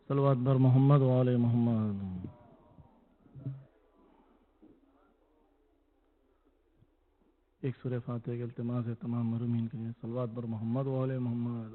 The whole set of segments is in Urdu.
صلوات بر محمد وآل محمد. ایک سورہ فاتحہ کے التماس ہے تمام محرومین کے لیے. صلوات بر محمد وآل محمد.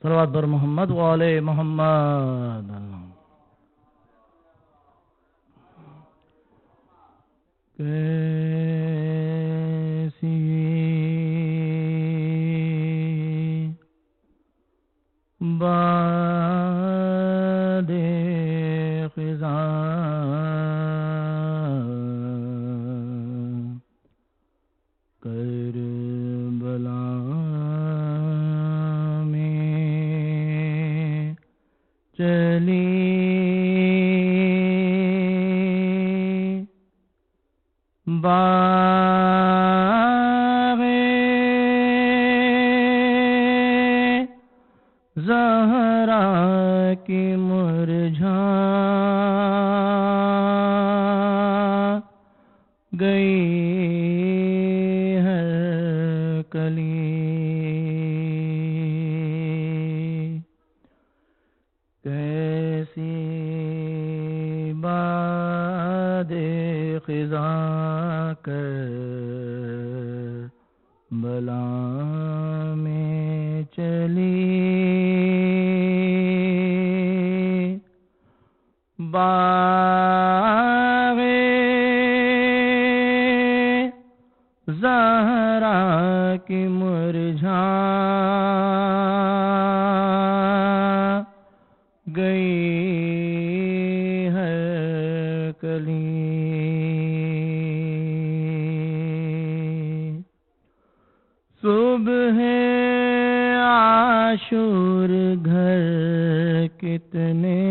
صلوات بر محمد وآل محمد. کیسی باد خزاں کربلا میں چلی باغ زہرا کی مرجھا گئی ہے کلی. کیسی باد خزاں کربلا میں چلی باغ زہرا کی مرجھا گئی ہے کلی. صبح عاشور گھر کتنے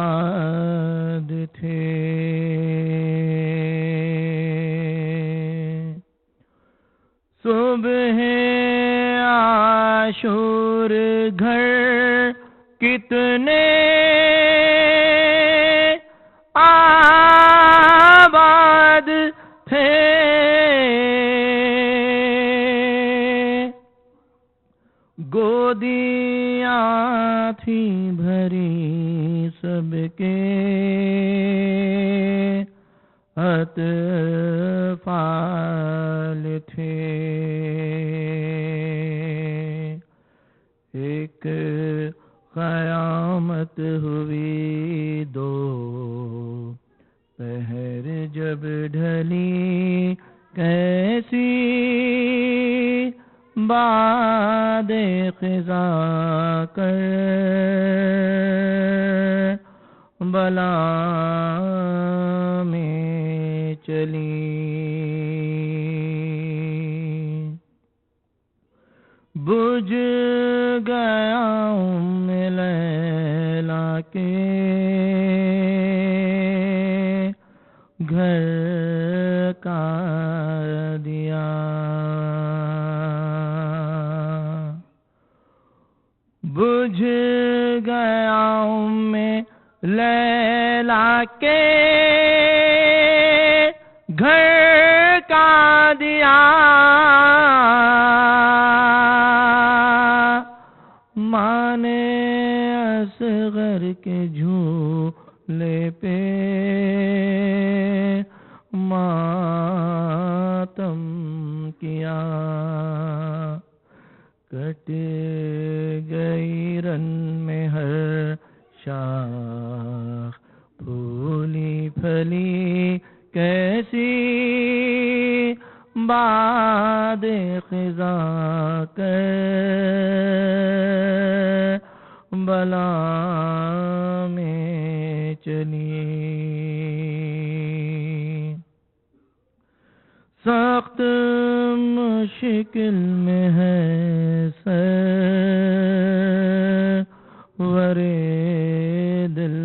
آباد تھے. صبح عاشور گھر کتنے آباد تھے. گودیاں تھیں بھری سب کے اطفال تھے. ایک قیامت ہوئی دو پہر جب ڈھلی. کیسی باد خزاں کربلا میں چلی. بجھ گیا لیلا کے گھر کا دیا. بجھ گیا لیلا کے گھر کا دیا. ماں نے اصغر کے جھولے پہ ماتم کیا. کٹ گئی رن میں ہر شاخ پھولی پھلی. کیسی باد خزاں کربلا میں چلی. سخت مشکل میں ہے سرور دل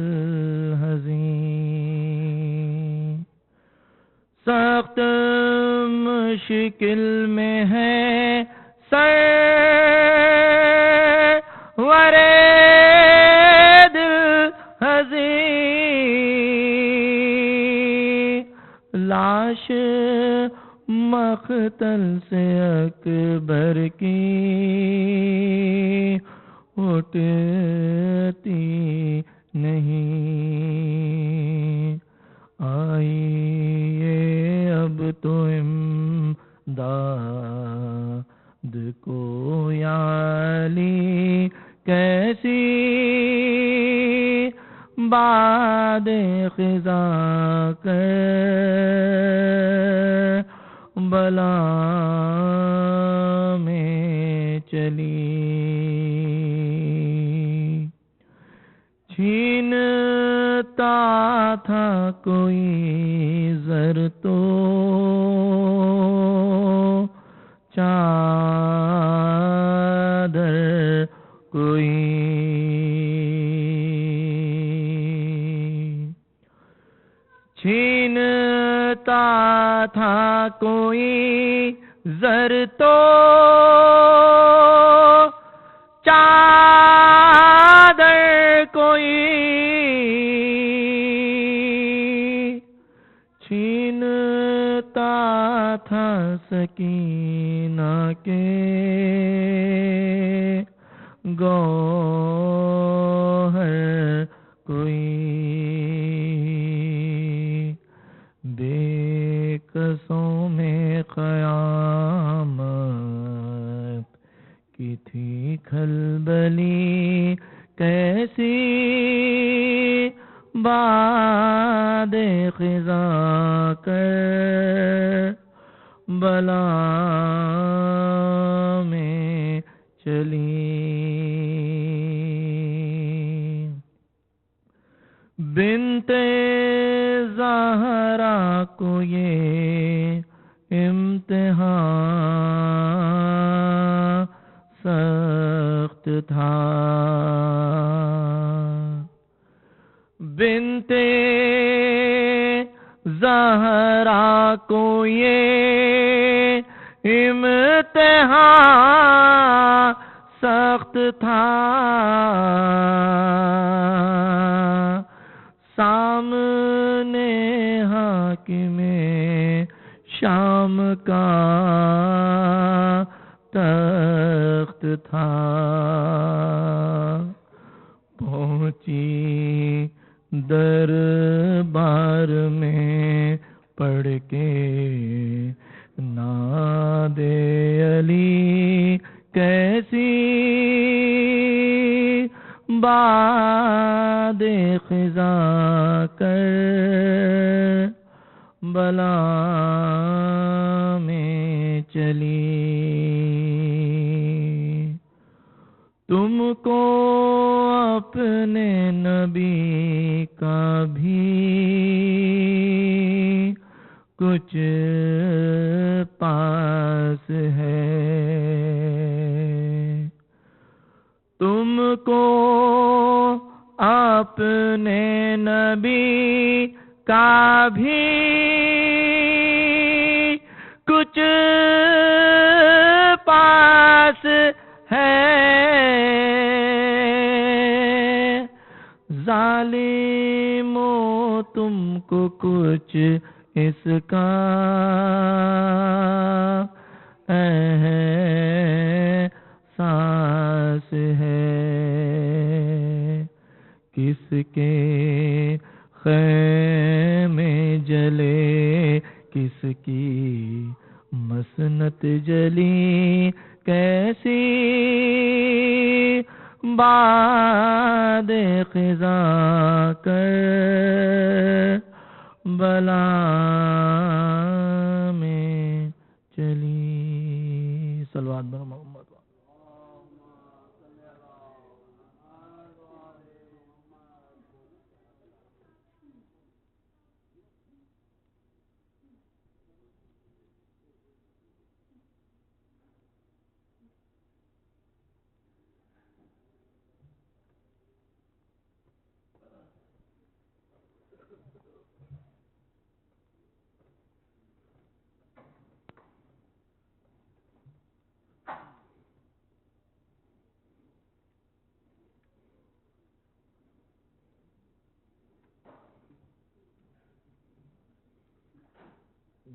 مشکل میں ہے سرور دل ہزی، لاش مقتل سے اکبر کی اٹھتی نہیں، آئیے اب تو امداد کو یا علی، کیسی باد خزاں کر بلا میں چلی، چھینتا تھا کوئی زر تو چادر کوئی، چھینتا تھا کوئی زر تو چادر کوئی، چھینتا تھا سکینہ کے گوہر کوئی، بے کسوں میں قیامت کی تھی کھلبلی، کیسی باد خزاں کر بلا میں چلی، بنت زہرا کو یہ امتحان سخت تھا، بنت زہرا کو یہ امتحان سخت تھا، سامنے حاکم شام کا تخت تھا، پہنچی دربار میں پڑھ کے ناد علی، کیسی باد خزاں کر بلا میں چلی، تم کو اپنے نبی کا بھی کچھ پاس ہے، تم کو اپنے نبی کا بھی کچھ پاس ہے، ظالمو تم کو کچھ اس کا احساس ہے، کس کے خیمے جلے، کس کی مسنت جلی، کیسی باد خزاں کر بلا میں چلی، صلوات بر محمد۔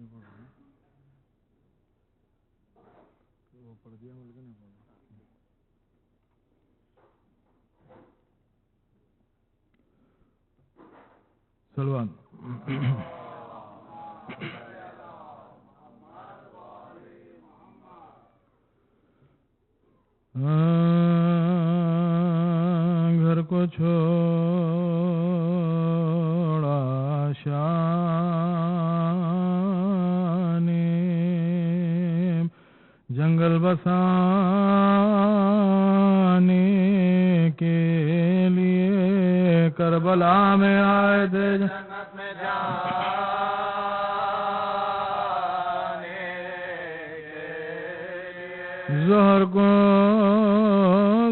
نہیں پڑھ رہا وہ پڑھ دیا بول کے نہیں پڑھ رہا سلوان گھر کو چھوڑا شانے جنگل بسانے کے لیے کربلا میں آئے تھے جنت میں جانے کے لیے ظہر کو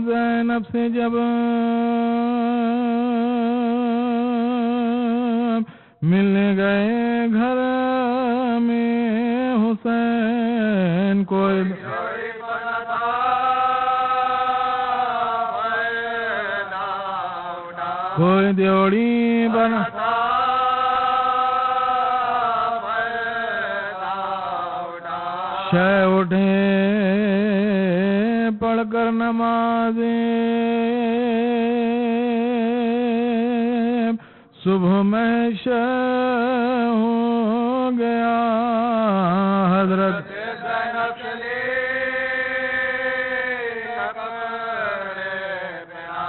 زینب سے جب ملنے گئے گھر میں حسین کوئی دیوڑی بنا شے اٹھے پڑھ کر نمازیں صبح میں ہو گیا حضرت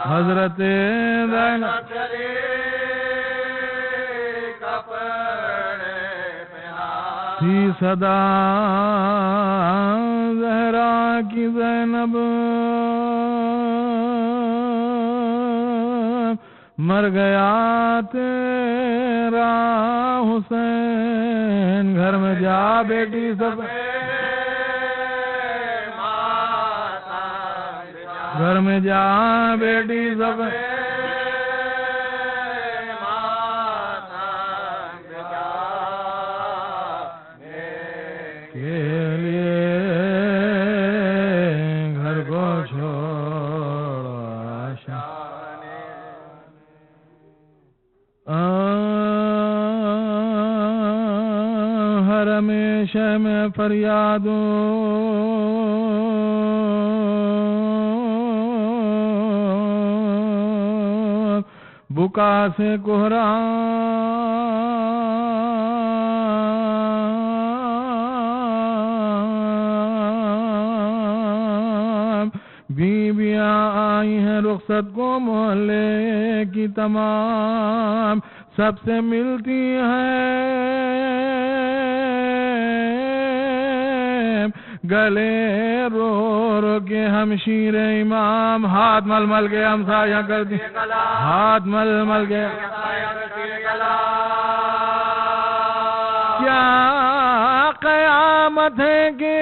حضرت تھی صدا زہرا کی زینب مر گیا تیرا حسین گھر میں جا بیٹی سب گھر میں جا بیٹی سب کے لیے گھر کو چھوڑا ہمیشہ میں فریادوں بکا سے کوہرام بیویاں آئی ہیں رخصت کو محلے کی تمام سب سے ملتی ہیں گلے رو رو کے ہمشیر امام ہاتھ مل مل کے ہم سایہ کر دی ہاتھ مل مل کے کیا قیامت ہے کہ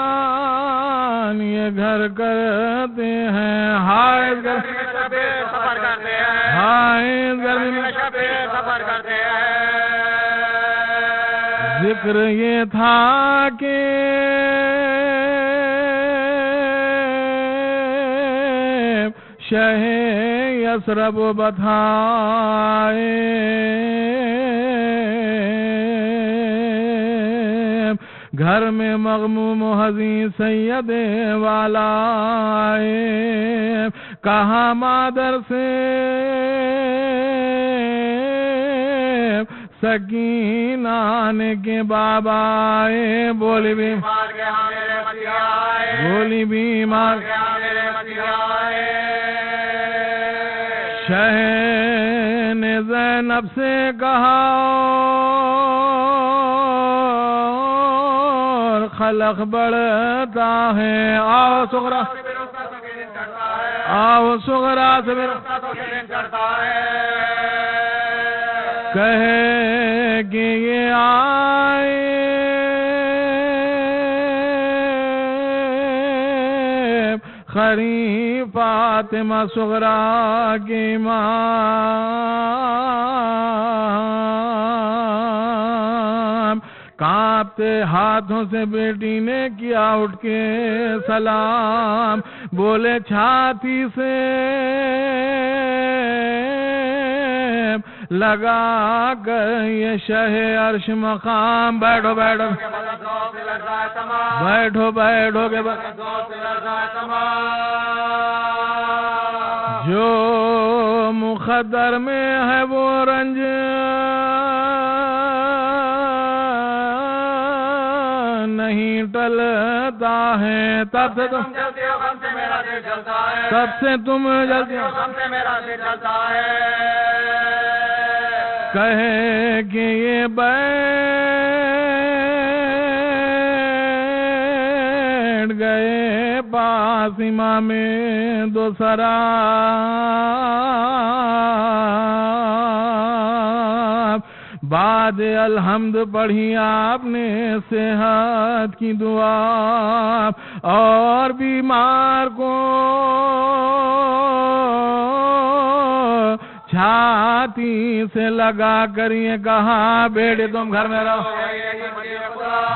ویران یہ گھر کرتے ہیں ہائے سفر کرتے ہیں ہائے گرمی میں سفر کرتے ہیں ذکر یہ تھا کہ شہ یثرب بتھائے گھر میں مغموم و حزین سید والا آئے کہاں مادر سے سکینہ آنے کے بابا آئے بولی بیمار بولی بیمار شہ نے زینب سے کہا خلق بڑھتا ہے آؤ سغرا آؤ سغرا سے کہے کہ یہ آئے خری فاطمہ سغرا کی ماں کانپتے ہاتھوں سے بیٹی نے کیا اٹھ کے سلام بولے چھاتی سے لگا کر یہ شہ عرش مقام بیٹھو بیٹھو بیٹھو بیٹھو کے جو مقدر میں ہے وہ رنج نہیں ٹلتا ہے تب سے تم تب سے تم جلتی کہے کہ یہ بیٹھ گئے پاس امام دو سرا بعد الحمد پڑھی آپ نے صحت کی دعا اور بیمار کو چھاتی سے لگا کر یہ کہا بیٹی تم گھر میں رہو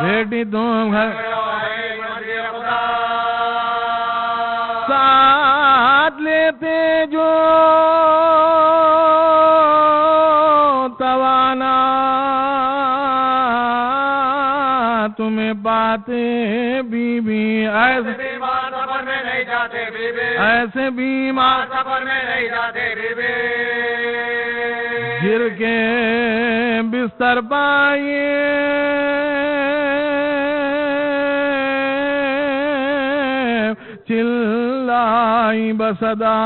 بیٹی تم گھر ساتھ لیتے جو توانا تمہیں پاتے بی بی ایسے بیمار سفر میں نہیں جاتے بی بی ایسے بیمار سفر میں نہیں جاتے بی بی گر کے بستر پائیے چلائی بصدا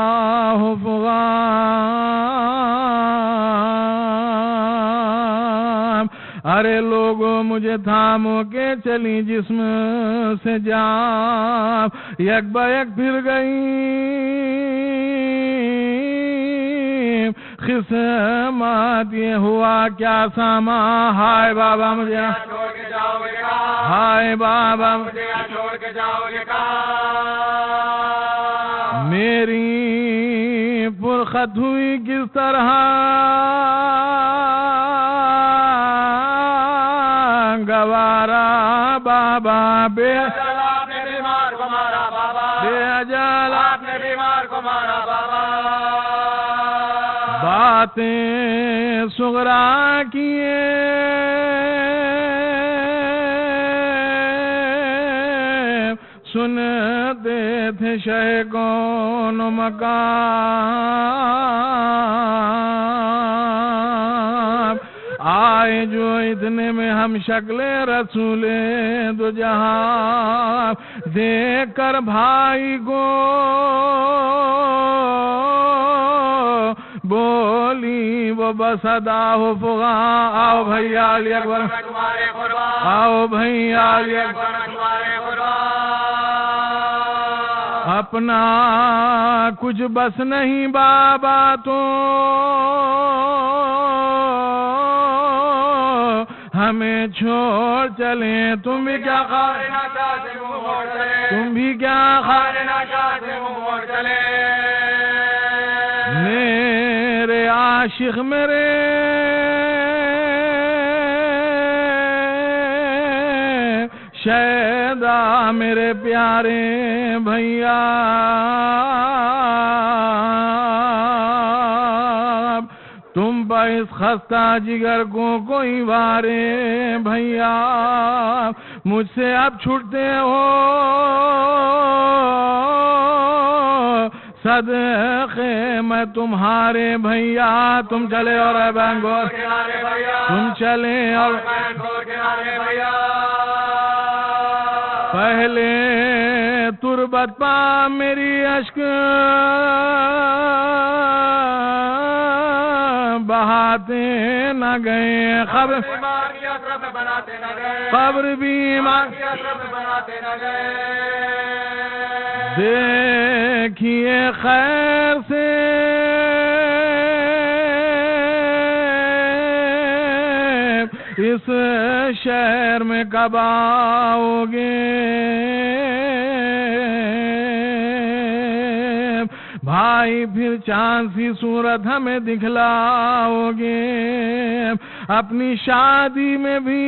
فغان ارے لوگوں مجھے تھامو کے چلی جسم سے جان یک با یک پھر گئی قسمت یہ ہوا کیا ساما ہائے بابا مجھے چھوڑ کے جاؤ گے ہائے بابا مجھے چھوڑ کے جاؤ گے میری فرقت ہوئی کس طرح گوارا بابا بے اجل آپ نے بیمار کو مارا بابا بے اجل آپ نے بیمار کو مارا بابا باتیں صغرا کیے سنتے تھے شہ کون مقام آئے جو اتنے میں ہم شکل رسول دو جہاں دیکھ کر بھائی کو بولی وہ بصدا ہو فغا آؤ بھیا علی اکبر آؤ بھیا علی اکبر اپنا کچھ بس نہیں بابا تو ہمیں چھوڑ چلیں تم بھی کیا تم بھی کیا میرے عاشق میرے شیدا میرے پیارے بھیا تم پہ اس خستہ جگر کو کوئی وارے بھیا مجھ سے اب چھوٹتے ہو صدقے میں تمہارے بھیا تم چلے اور بینگور تم چلے اور پہلے تربت پا میری اشک بہاتے نہ گئے قبر بیمار دیکھیے خیر سے اس شہر میں کب آؤ گے بھائی پھر چاند سی صورت ہمیں دکھلاؤ گے اپنی شادی میں بھی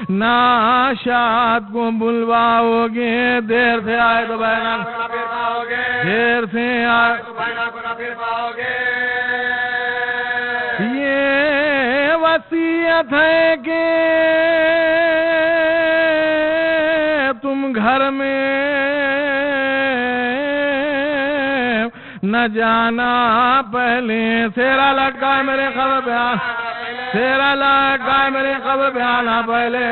ناشاد کو بلواؤ گے، دیر سے آئے تو بہنا کو نہ پھر پاؤ گے، دیر سے آئے تو بہنا کو نہ پھر پاؤ گے۔ یہ وصیت ہے کہ تم گھر میں نہ جانا، پہلے سیرا لگا ہے میرے قبر پہ آنا، سیرا لگا ہے میرے قبر پہ آنا پہلے۔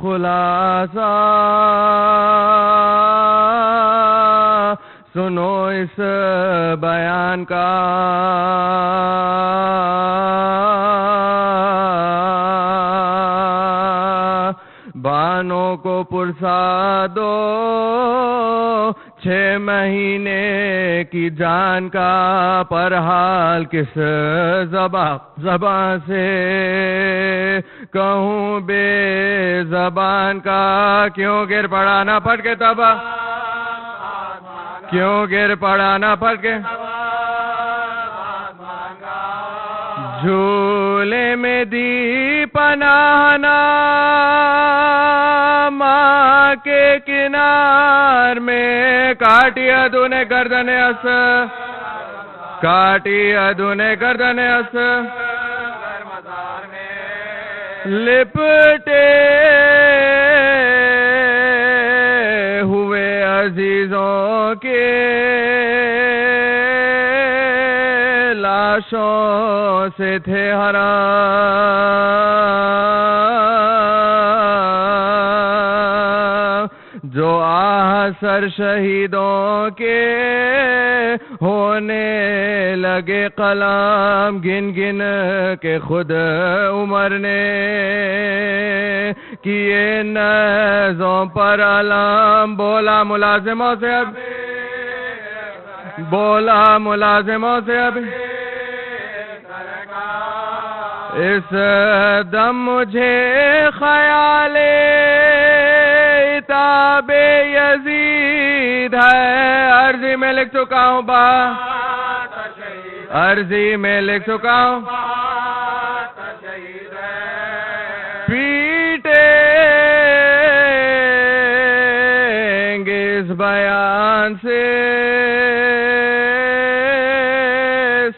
خلاصہ سنو اس بیان کا، بانوں کو پرسا دو 6 مہینے کی جان کا، پر حال کس زبان سے کہوں بے زبان کا، کیوں گر پڑا نہ پھٹ کے تباہ، کیوں گر پڑا نہ پھٹ کے، جھولے میں دی پناہ نہ ماں کے کنار میں، کاٹی ادو نے گردن اس، کاٹی ادو نے گردن اس، لپٹے ہوئے عزیزوں کے لاشوں سے تھے حرام، جو آہ سر شہیدوں کے ہونے لگے قلم، گن گن کے خود عمر نے کیے نیزوں پر علم، بولا ملازموں سے اب، بولا ملازموں سے اب، اس دم مجھے خیال عتاب یزید ہے، عرضی میں لکھ چکا ہوں عرضی میں لکھ چکا ہوں، پیٹیں گے اس بیان سے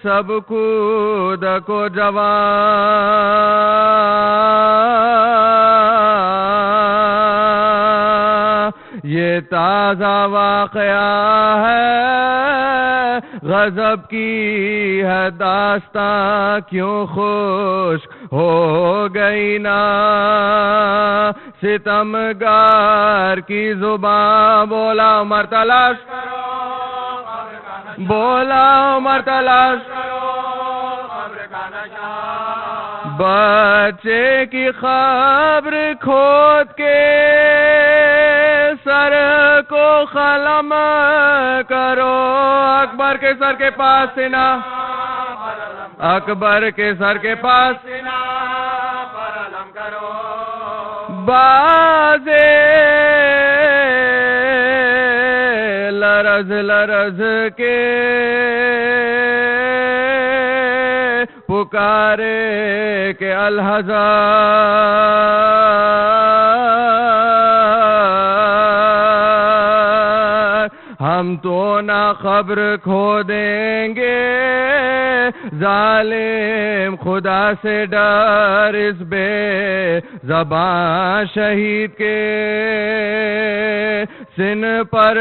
سب کود کو جوان، یہ تازہ واقعہ ہے، غضب کی ہے داستاں، کیوں خوش ہو گئی نا ستمگار کی زبان، بولا عمر تلاش، بولا عمر تلاش، بچے کی خبر کھود کے سر کو قلم کرو، اکبر کے سر کے پاس سینہ، اکبر کے سر کے پاس سینہ پر علم کرو، بازے لرز لرز کے پکارے کہ الحذر، ہم تو نہ خبر کھو دیں گے، ظالم خدا سے ڈر، اس بے زبان شہید کے سن پر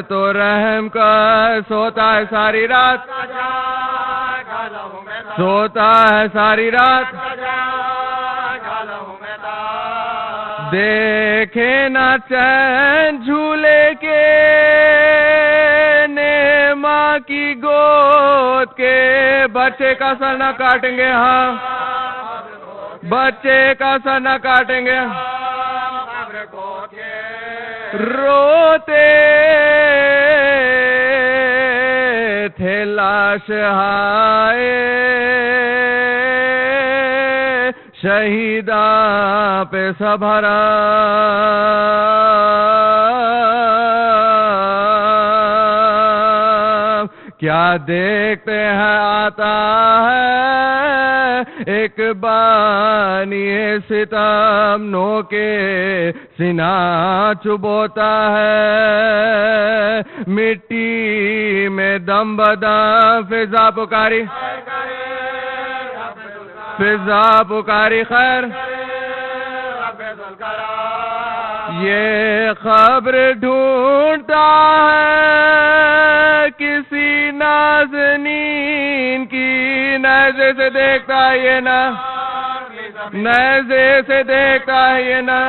تو رحم کر، سوتا ہے ساری رات، سوتا ہے ساری رات، دیکھے نہ چین جھولے کے نیما کی گود کے بچے کا سر نہ کاٹیں گے ہاں بچے کا سر نہ کاٹیں گے روتے تھے لاش ہائے شہیداں پہ سبھرا کیا دیکھتے ہیں آتا ہے ایک بانی ستم نو کے سینہ چبوتا ہے مٹی میں دم بدم فضا پکاری فضا پکاری خیر یہ خبر ڈھونڈتا ہے کسی نازنین کی نیزے سے دیکھتا ہے یہ نا نیزے سے دیکھتا ہے یہ نا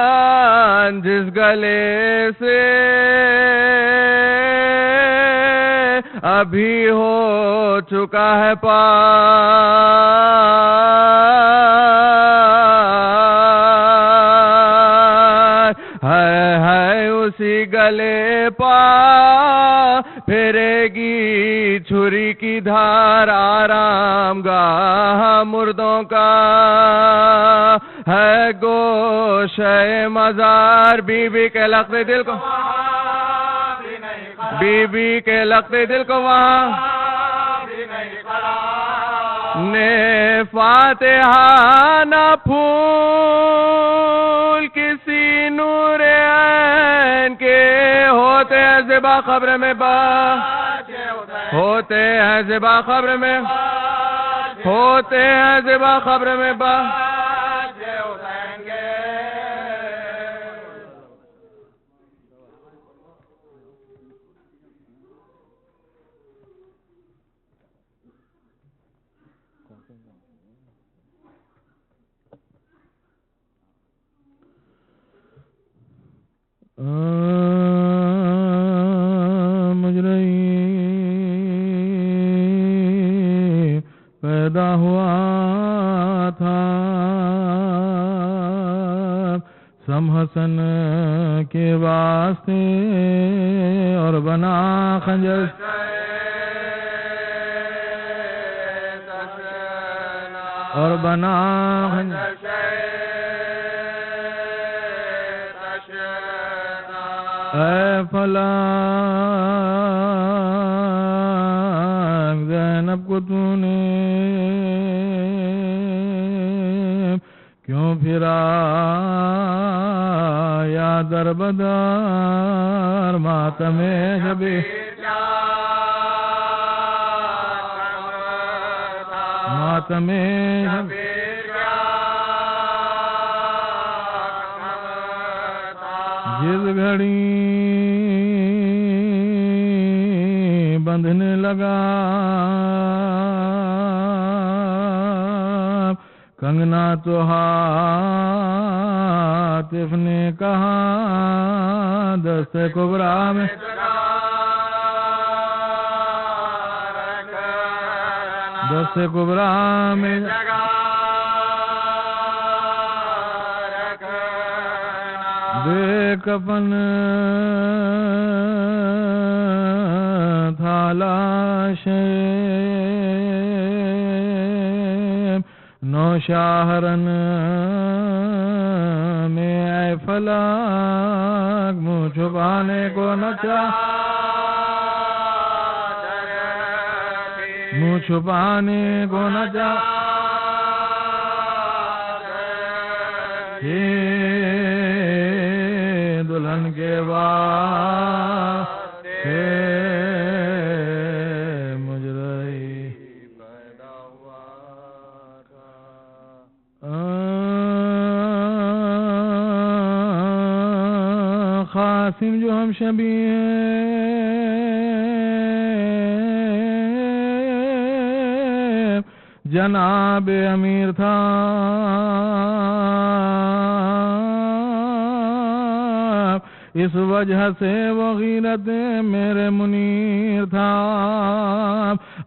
پیکان جس گلے سے ابھی ہو چکا ہے پار ہے اسی گلے پا پھرے گی چھری کی دھار آرام گاہ مردوں کا ہے گوشہ مزار بی بی کے لگتے دل کو بی بی کے لگتے دل کو وہاں نے فاتحہ نہ پھول کسی نور عین کے ہوتے ہیں زبا قبر میں با ہوتے ہیں زبا قبر میں ہوتے ہیں زبا قبر میں با مجرئی پیدا ہوا تھا سم حسن کے واسطے اور بنا خنجر اور بنا خنجر اے فلاں زینب کو تو نے کیوں پھرا یا دربدار ماتم جبی ماتم جبی جس گھڑی بندھنے لگا کنگنا تو حاطف نے کہا دست کبرا میں دست کبرا میں دیکھ اپن تھا لاش نوشاہرن میں اے فلاک منہ چھپانے کو نہ چاہ منہ چھپانے کو نہ چاہ دلہن کے بعد مجرئی پیدا ہوا تھا قاسم جو ہم شبی ہیں جناب امیر تھا، اس وجہ سے وہ غیرت میرے منیر تھا،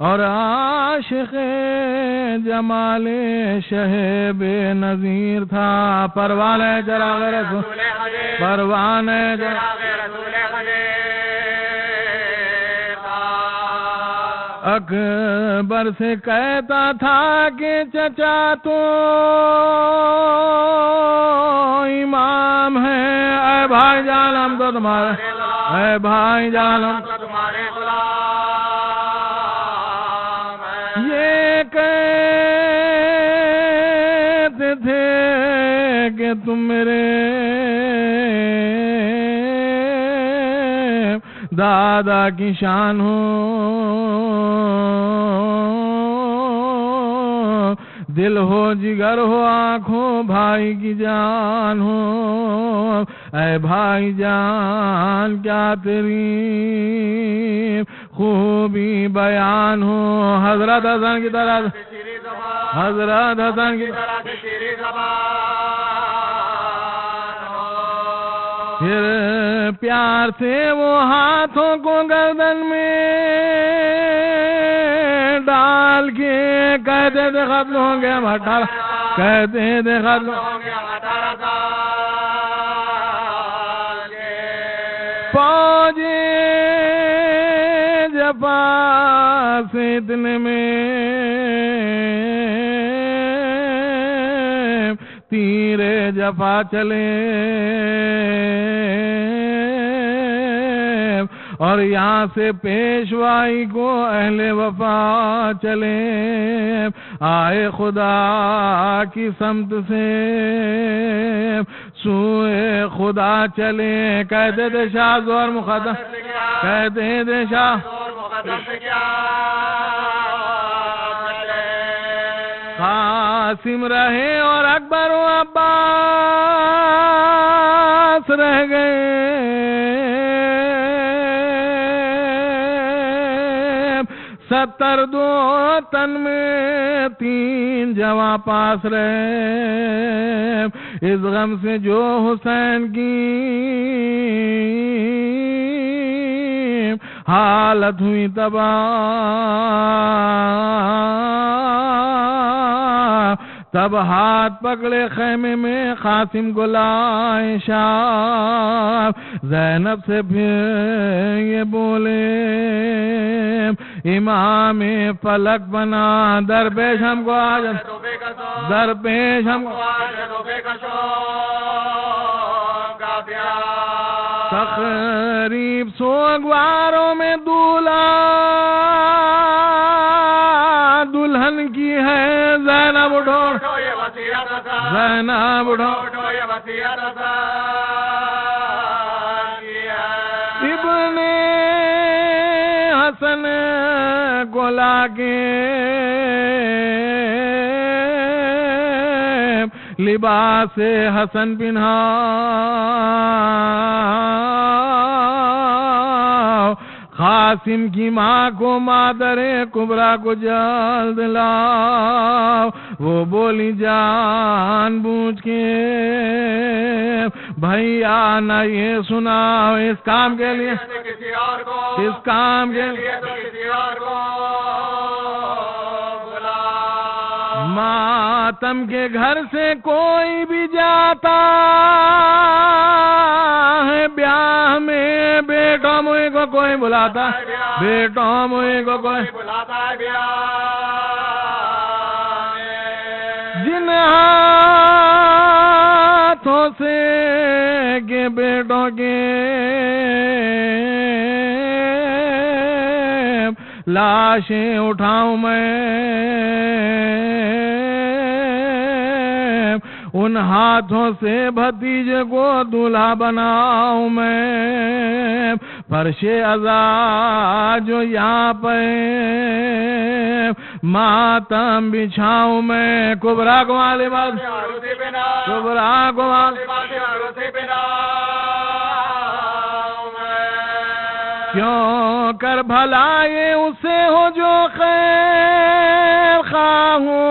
اور عاشق جمال شہ بے نظیر تھا. پروانہ چراغ رسول، پروانہ چراغ رسول اکبر سے کہتا تھا کہ چچا تو امام ہے، اے بھائی جان ہم تو تمہارے، اے بھائی جان ہم تو تمہارے غلام ہیں. یہ کہتے تھے کہ تم میرے دادا کی شان ہو، دل ہو جگر ہو آنکھ ہو بھائی کی جان ہو. اے بھائی جان کیا تیری خوبی بیان ہو، حضرت حسن کی طرح، حضرت حسن کی طرح تیری زبان ہو. پھر پیار سے وہ ہاتھوں کو گردن میں ڈال کے کہتے تھے ختم ہوں گے ہم 18، کہتے تھے ختم ہوں گے ہم 18 سال کے. فوج جفا سے اتنے میں تیر جفا چلے، اور یہاں سے پیشوائی کو اہل وفا چلے. آئے خدا کی سمت سے سوئے خدا چلے، کہتے تھے شاہ زور مقدم، کہتے تھے شاہ زور مقدم سے کیا چلے. قاسم رہے اور اکبر و عباس رہ گئے، ستر دو تن میں 3 جواں پاس رہے. اس غم سے جو حسین کی حالت ہوئی تباہ، تب ہاتھ پکڑے خیمے میں قاسم کو لائے شاہ. زینب سے پھر یہ بولے امام فلک بنا، درپیش ہم کو آج، درپیش ہم کو آج تقریب سوگواروں میں دولہا دلہن کی ہے. زینب اٹھو، زینب اٹھو، ابن حسن کو لا کے لباس حسن پہنا، قاسم کی ماں کو مادر کبریٰ کو جلد لاؤ. وہ بولی جان بوجھ کے بھیا نہ یہ سناؤ، اس کام کے لیے کسی اور کو، اس کام کے لیے کسی اور کو بلاؤ. ماتم کے گھر سے کوئی بھی جاتا ہے بیاہ میں، بیٹا مجھے کو کوئی بلاتا ہے، بیٹا مجھے کو کوئی بلاتا ہے بیاہ میں. جن ہاتھوں سے کہ بیٹوں کے لاشیں اٹھاؤں میں، ان ہاتھوں سے بھتیجے کو دولہا بناؤں میں. فرش عزا جو یہاں پہ ماتم بچھاؤں میں. کبریٰ کو معلومات، کبریٰ کو کیوں کر بھلائے اسے ہو جو خیر خواہ ہو،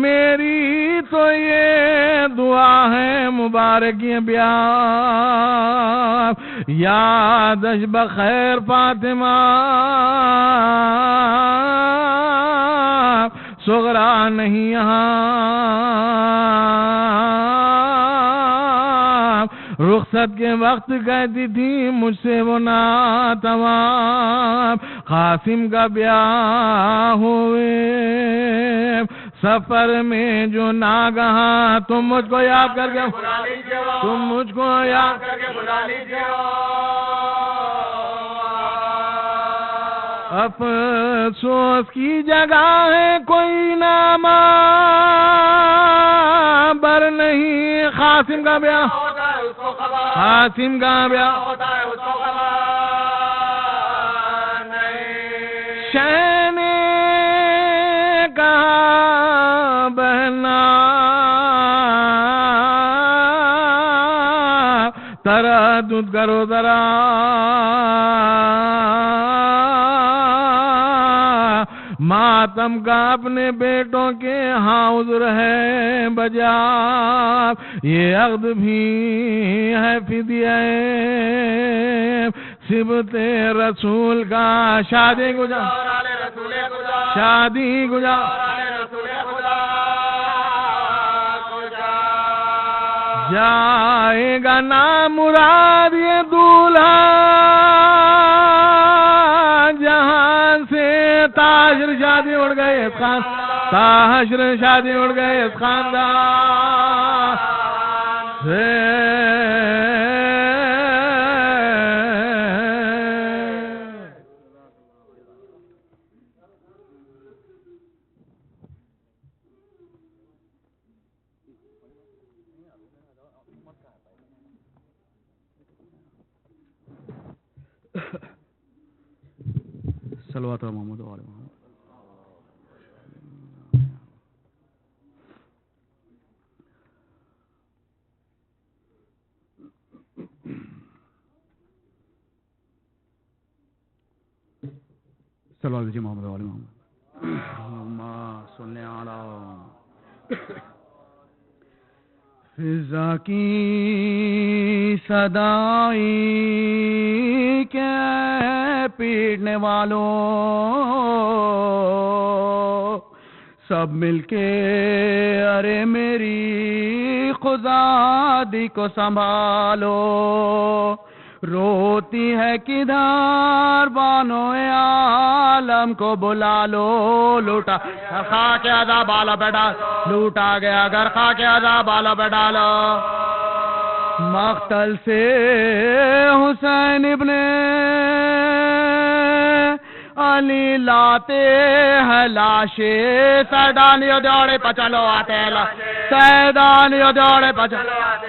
میری تو یہ دعا ہے مبارک یہ بیان، یادش بخیر فاطمہ صغرا نہیں یہاں، رخصت کے وقت کہتی تھی مجھ سے وہ ناتمام، قاسم کا بیاہ ہوئے سفر میں جو ناگہاں، تم مجھ کو یاد کر کے بلا لیجیے، تم مجھ کو یاد کر کے بلا لیجیے، افسوس کی جگہ ہے کوئی نامہ بر نہیں، قاسم کا بیاہ ہوتا ہے اس کو خبر، قاسم کا بیاہ ہوتا ہے اس کو خبر نہیں، شہ نے کہا بہنا تردد کرو ذرا، ماتم کا اپنے بیٹوں کے ہاں عذر ہے بجا، یہ عقد بھی ہے فدیہ صبت رسول کا، شادی گزار شادی گزار جائے گا نام مراد یہ دولہا جہاں سے، تاجر شادی اڑ گئے اس خان، تاجر شادی اڑ گئے اس خاندان سے، صلوات محمد و آل محمد۔ صلوات محمد و آل محمد۔ اللہم صلی علی فضا کی صدائی کے پیٹنے والوں سب مل کے ارے میری خزادی کو سنبھالو، روتی ہے کدھر بانو عالم کو بلا لو، لوٹا خاک عذاب بالا پہ ڈال، لوٹا گیا گھر خاک عذاب بالا پہ ڈالو، مقتل سے حسین ابن علی لاتے ہیں لاشے، سیدانیوں دوڑے پچلو آتے ہیں، سیدانیوں دوڑے پچلو آتے